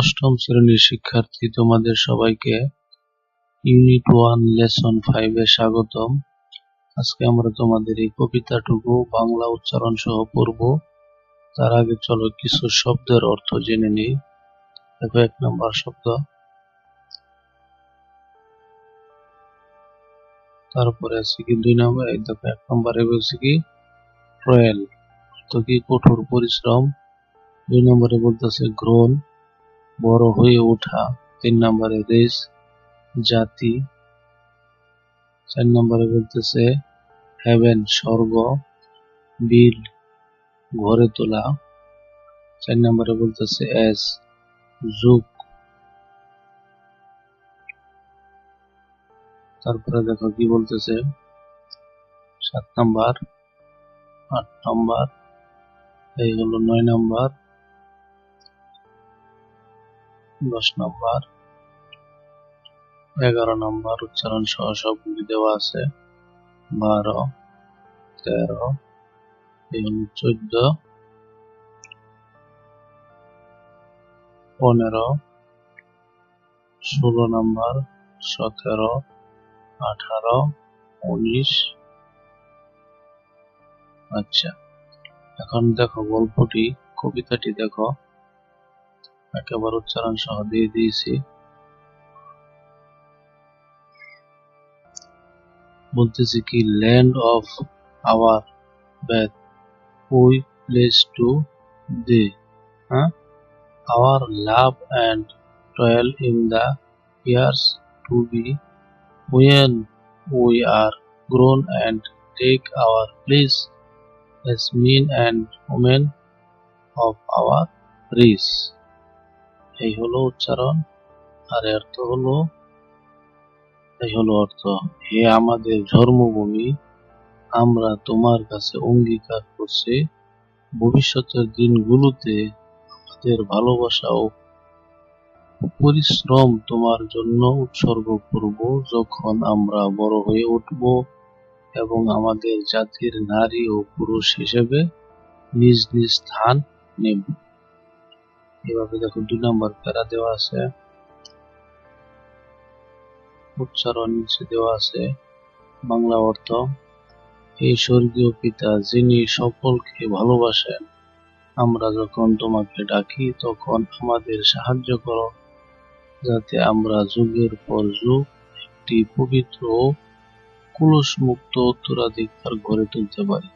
অষ্টম শ্রেণীর শিক্ষার্থী তোমাদের সবাইকে ইউনিট 1 লেসন 5 এ স্বাগতম। আজকে আমরা তোমাদের এই কবিতাটুকু বাংলা উচ্চারণ সহ পড়ব। তার আগে চলো কিছু শব্দের অর্থ জেনে নিই। দেখো 1 নম্বর শব্দ, তারপরে আছে কি 2 নম্বর, এই দেখো 1 নম্বরে বলছে কি ট্রয়েল, তো কি কঠোর পরিশ্রম। 2 নম্বরে বলতেছে গ্রোন, বড় হয়ে ওঠা। 3 নম্বরে রেস, জাতি। 4 নম্বরে বলতেছে হেভেন, স্বর্গ। বিল্ড, গড়ে তোলা। 4 নম্বরে বলতেছে এজ, যুগ। তারপরে দেখো কি বলতেছে 7 নম্বর, 8 নম্বর, এই হলো 9 নম্বর, 10 নম্বর, 11 নম্বর উচ্চারণ সহ সবগুলি দেওয়া আছে। 12, 13, এই হলো 14, 15, 16 নম্বর, 17, 18, 19। আচ্ছা, এখন দেখো গল্পটি, কবিতাটি দেখো, একেবারে উচ্চারণ সহ দিয়ে দিয়েছি। বলতেছি কি land of our birth we place to thee, our love and toil in the years to be, when we are grown and take our place as men and women of our race। এই হলো উচ্চারণ, আর অর্থ হলো, এই হলো অর্থ, হে আমাদের জন্মভূমি, আমরা তোমার কাছে অঙ্গীকার করছি ভবিষ্যতের দিনগুলোতে আমাদের ভালোবাসা ও পরিশ্রম তোমার জন্য উৎসর্গ করব যখন আমরা বড় হয়ে উঠব এবং আমাদের জাতির নারী ও পুরুষ হিসেবে নিজ নিজ স্থান নেব। এভাবে দেখো 2 নম্বর প্যারা দেওয়া আছে, উচ্চারণ নিচে দেওয়া আছে। বাংলা অর্থ, হে স্বর্গীয় পিতা যিনি সকলকে ভালোবাসেন, আমরা যখন তোমাকে ডাকি তখন আমাদের সাহায্য করো যাতে আমরা যুগের পর যুগ একটি পবিত্র ও কুলুষমুক্ত উত্তরাধিকার গড়ে তুলতে পারি।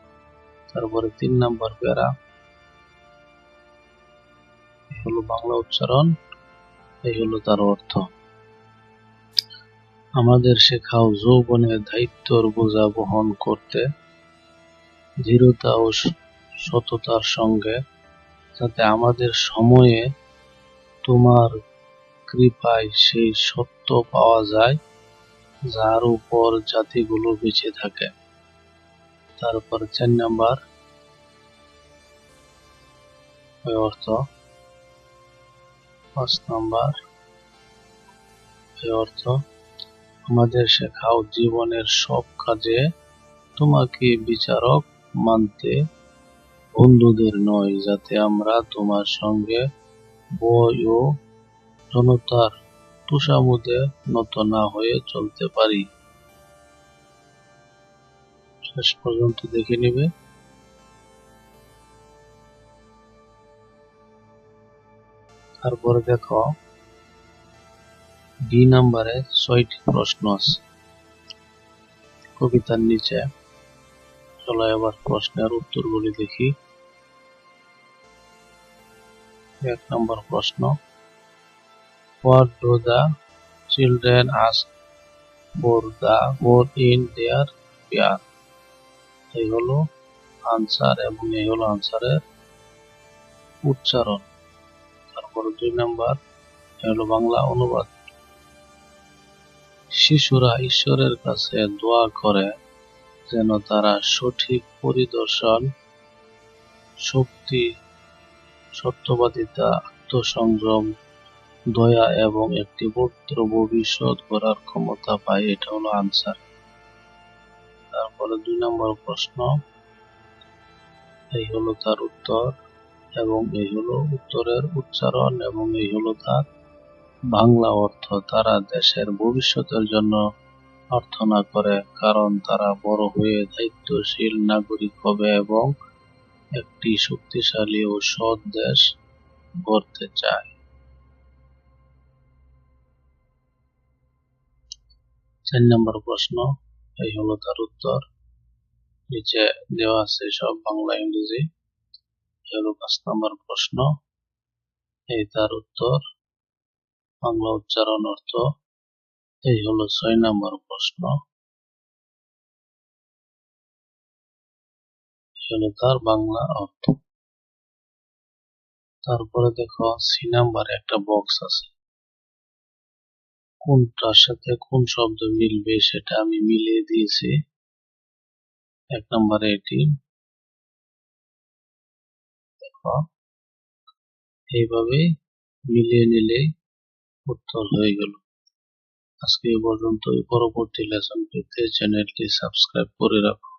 তারপরে 3 নম্বর প্যারা, এই হলো বাংলা উচ্চারণ, এই হলো তার অর্থ। আমাদের শেখাও যৌবনের দায়িত্বর বোঝা বহন করতে দৃঢ়তা ও সততার সঙ্গে, যাতে আমাদের সময়ে তোমার কৃপায় সেই সত্য পাওয়া যায় যার উপর জাতিগুলো বেঁচে থাকে। তারপর 4 নম্বর অর্থ, 5 নম্বর অর্থ, আমাদের শেখাও জীবনের সব কাজে তোমাকে বিচারক মানতে, বন্ধুদের নয়, যাতে আমরা তোমার সঙ্গে বয় ও জনতার তুষামুদে নত না হয়ে চলতে পারি। শেষ পর্যন্ত দেখে নিবে। তারপরে দেখো ডি নম্বরে 6টি প্রশ্ন আছে কবিতার নিচে। চলো এবার প্রশ্নের উত্তরগুলি দেখি। 1 নম্বর প্রশ্ন, What do the children ask for the God in their prayer? এই হলো আনসার এবং এই হলো আনসারের উচ্চারণ। তারপর 2 নম্বর, এই হলো বাংলা অনুবাদ। শিশুরা ঈশ্বরের কাছে দোয়া করে যেন তারা সঠিক পরিদর্শন, শক্তি, সত্যবাদিতা, আত্মসংযম, দয়া এবং একটি পবিত্র ভবিষ্যৎ গড়ার ক্ষমতা পায়। এটা হলো আনসার। তারপরে 2 নম্বর প্রশ্ন, এই হলো তার উত্তর। এবং এই হলো উত্তরের উচ্চারণ এবং এই হলো তার বাংলা অর্থ। তারা দেশের ভবিষ্যতের জন্য প্রার্থনা করে, কারণ তারা বড় হয়ে দায়িত্বশীল নাগরিক হবে এবং একটি শক্তিশালী ও সৎ দেশ গড়তে চায়। 4 নম্বর প্রশ্ন, এই হলো তার উত্তর। নিচে দেওয়া আছে সব বাংলা ইংরেজি। এই হলো 5 নম্বর প্রশ্ন, এই তার উত্তর, বাংলা উচ্চারণ অর্থ। এই হলো 6 নম্বর প্রশ্ন, এই হলো তার বাংলা অর্থ। তারপরে দেখো সি নাম্বারে একটা বক্স আছে, কোনটার সাথে কোন শব্দ মিলবে সেটা আমি মিলিয়ে দিয়েছি। 1 নম্বরে এটি দেখো, এইভাবে মিলিয়ে নিলেই উত্তর হয়ে গেল। আজকে এ পর্যন্তই। পরবর্তী লেসন পেতে চ্যানেলটি সাবস্ক্রাইব করে রাখো।